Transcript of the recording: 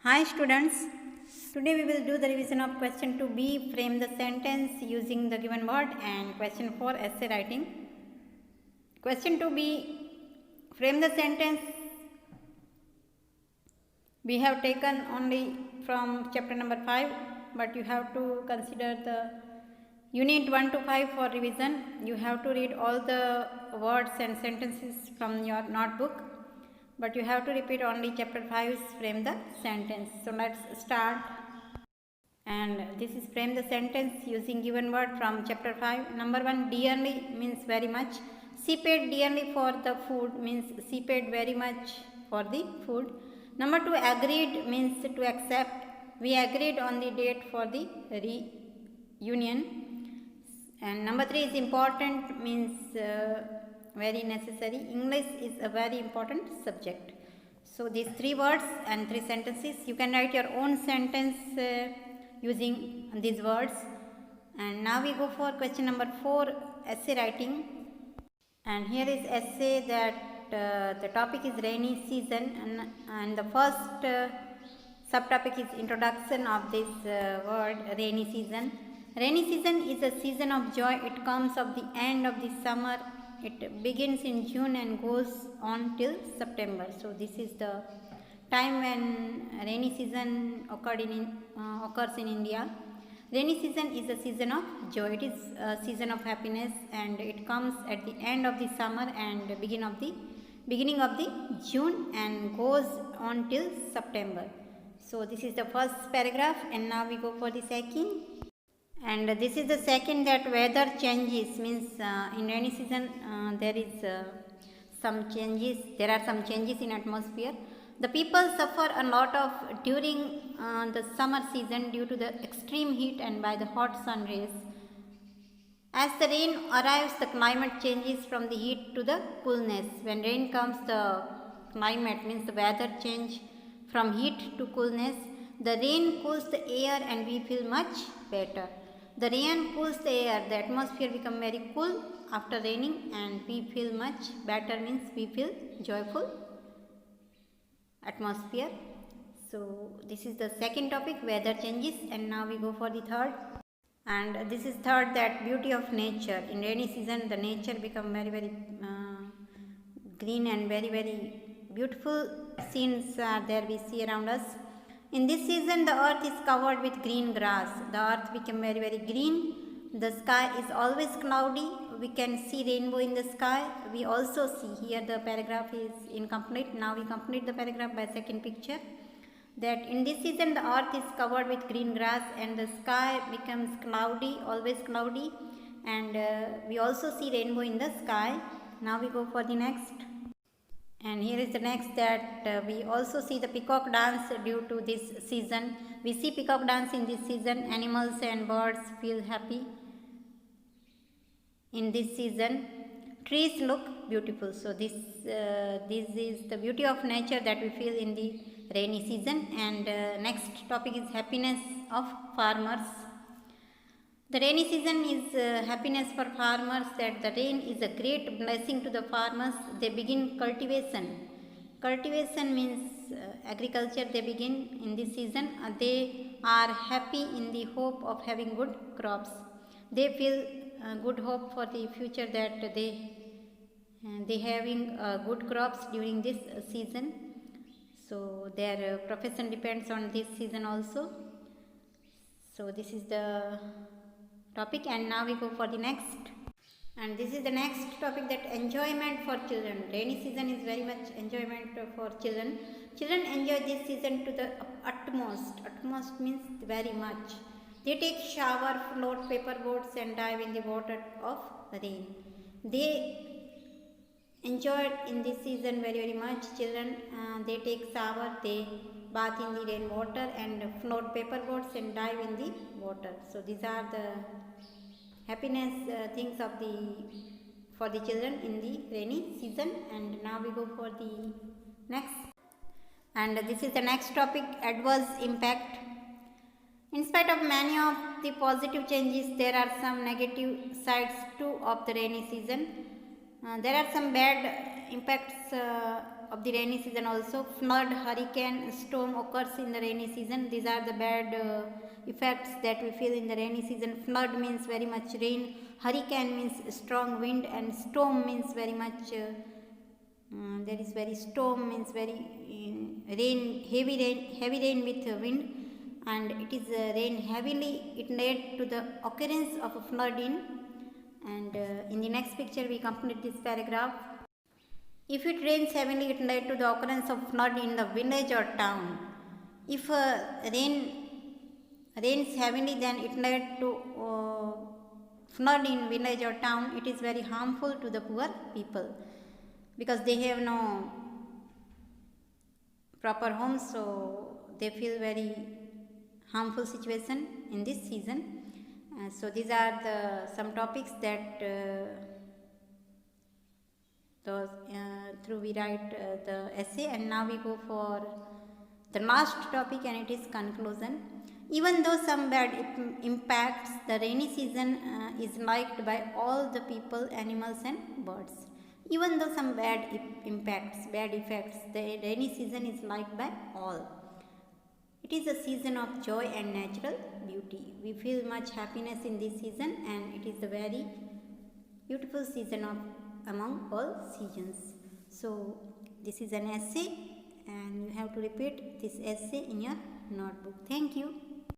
Hi students, today we will do the revision of question 2b, frame the sentence using the given word, and question 4, essay writing. Question 2b, frame the sentence, we have taken only from chapter number 5, but you have to consider the unit 1 to 5 for revision. You have to read all the words and sentences from your notebook, but you have to repeat only chapter 5's frame the sentence. So let's start. And this is frame the sentence using given word from chapter 5. Number 1, dearly means very much. She paid dearly for the food means she paid very much for the food. Number 2, agreed means to accept. We agreed on the date for the reunion. And number 3 is important means very necessary. English is a very important subject. So these 3 words and 3 sentences. You can write your own sentence using these words. And now we go for question number 4, essay writing. And here is essay that the topic is rainy season, and the first subtopic is introduction of this word rainy season. Rainy season is a season of joy. It comes at the end of the summer. It begins in June and goes on till September. So this is the time when rainy season occurs in India. Rainy season is a season of joy. It is a season of happiness, and it comes at the end of the summer and beginning of the June and goes on till September. So this is the first paragraph, and now we go for the second. And this is the second, that weather changes means in rainy season there are some changes in atmosphere. The people suffer a lot of during the summer season due to the extreme heat and by the hot sun rays. As the rain arrives, the climate changes from the heat to the coolness. When rain comes, the climate means the weather change from heat to coolness. The rain cools the air and we feel much better. The rain cools the air, the atmosphere becomes very cool after raining, and we feel much better means we feel joyful atmosphere. So this is the second topic, weather changes, and now we go for the third. And this is third, that beauty of nature. In rainy season the nature become very green and very beautiful scenes are there we see around us. In this season the earth is covered with green grass. The earth became very green. The sky is always cloudy. We can see rainbow in the sky. We also see, here the paragraph is incomplete. Now we complete the paragraph by second picture, that in this season the earth is covered with green grass and the sky becomes cloudy, always cloudy, and we also see rainbow in the sky. Now we go for the next. And here is the next, that we also see the peacock dance due to this season. We see peacock dance in this season. Animals and birds feel happy in this season. Trees look beautiful. So this is the beauty of nature that we feel in the rainy season. And next topic is happiness of farmers. The rainy season is happiness for farmers, that the rain is a great blessing to the farmers. They begin cultivation. Cultivation means agriculture they begin in this season. They are happy in the hope of having good crops. They feel good hope for the future, that they having good crops during this season. So their profession depends on this season also. So this is the topic, and now we go for the next. And this is the next topic, that enjoyment for children. Rainy season is very much enjoyment for children. Children enjoy this season to the utmost. Utmost means very much. They take shower, float paper boats, and dive in the water of rain. They enjoy in this season very much. Children they take shower, they bath in the rain water, and float paper boats and dive in the water. So these are the happiness things of for the children in the rainy season. And now we go for the next. And this is the next topic, adverse impact. In spite of many of the positive changes, there are some negative sides too of the rainy season. There are some bad impacts of the rainy season also. Flood, hurricane, storm occurs in the rainy season. These are the bad effects that we feel in the rainy season. Flood means very much rain, hurricane means strong wind, and storm means very much there is very storm means very heavy rain with wind, and it is rain heavily. It led to the occurrence of a flood in the next picture we complete this paragraph. If it rains heavily, it led to the occurrence of flood in the village or town. If rains heavily, then it led to flood in village or town. It is very harmful to the poor people because they have no proper homes, so they feel very harmful situation in this season. So these are the some topics that through we write the essay, and now we go for the last topic, and it is conclusion. Even though some bad impacts, the rainy season is liked by all the people, animals and birds. Even though some bad effects, the rainy season is liked by all. It is a season of joy and natural beauty. We feel much happiness in this season, and it is a very beautiful season among all seasons. So this is an essay, and you have to repeat this essay in your notebook. Thank you.